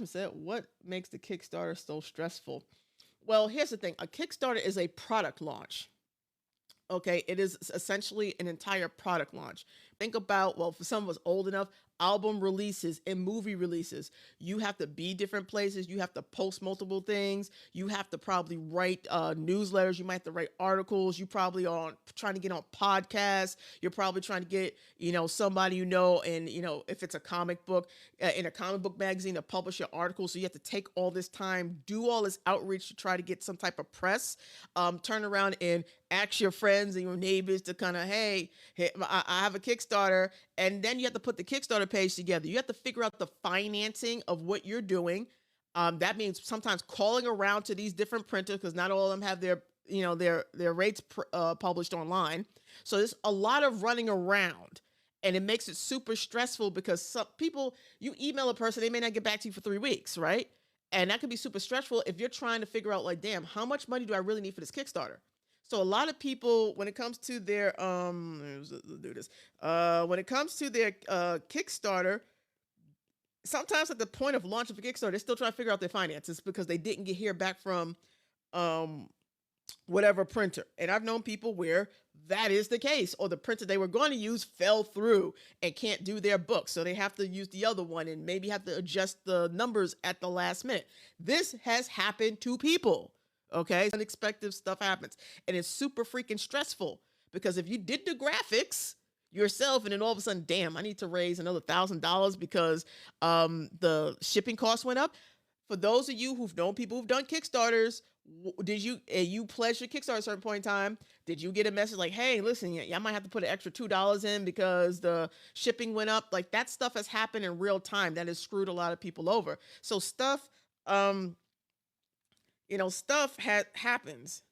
Jasmine said, what makes the Kickstarter so stressful? Well, here's the thing. A Kickstarter is a product launch. Okay, it is essentially an entire product launch. Think about, well, for some of us old enough, album releases and movie releases. You have to be different places. You have to post multiple things. You have to probably write newsletters. You might have to write articles. You probably are trying to get on podcasts. You're probably trying to get, somebody and, if it's a comic book, in a comic book magazine to publish your article. So you have to take all this time, do all this outreach to try to get some type of press, turn around and ask your friends and your neighbors to kind of, hey, I have a Kickstarter. And then you have to put the Kickstarter page together. You have to figure out the financing of what you're doing. That means sometimes calling around to these different printers, because not all of them have their rates published online. So there's a lot of running around, and it makes it super stressful because some people, you email a person, they may not get back to you for 3 weeks, right? And that could be super stressful if you're trying to figure out, like, damn, how much money do I really need for this Kickstarter? So a lot of people, when it comes to their let's do this. When it comes to their Kickstarter, sometimes at the point of launch of a Kickstarter, they're still trying to figure out their finances because they didn't hear back from whatever printer. And I've known people where that is the case, or the printer they were going to use fell through and can't do their book. So they have to use the other one and maybe have to adjust the numbers at the last minute. This has happened to people. Okay, unexpected stuff happens, and it's super freaking stressful because if you did the graphics yourself and then all of a sudden, damn, I need to raise another $1,000 because the shipping costs went up. For those of you who've known people who've done Kickstarters, did you pledge your Kickstarter at a certain point in time? Did you get a message like, hey, listen, I might have to put an extra $2 in because the shipping went up? Like, that stuff has happened in real time. That has screwed a lot of people over. So stuff happens,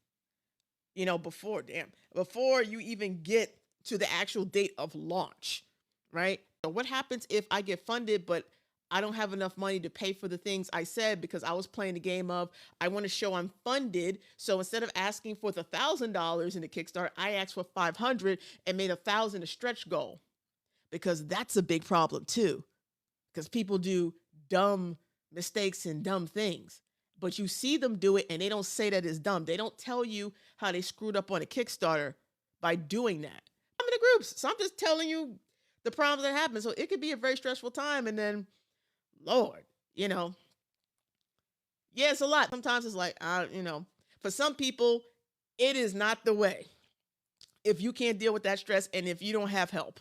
before you even get to the actual date of launch, right? So what happens if I get funded, but I don't have enough money to pay for the things I said because I was playing the game of, I want to show I'm funded. So instead of asking for the $1,000 in the Kickstarter, I asked for 500 and made 1,000 a stretch goal, because that's a big problem too, because people do dumb mistakes and dumb things. But you see them do it and they don't say that it's dumb. They don't tell you how they screwed up on a Kickstarter by doing that. I'm in the groups, so I'm just telling you the problems that happen. So it could be a very stressful time. And then, Lord, yeah, it's a lot. Sometimes it's like, for some people, it is not the way if you can't deal with that stress and if you don't have help.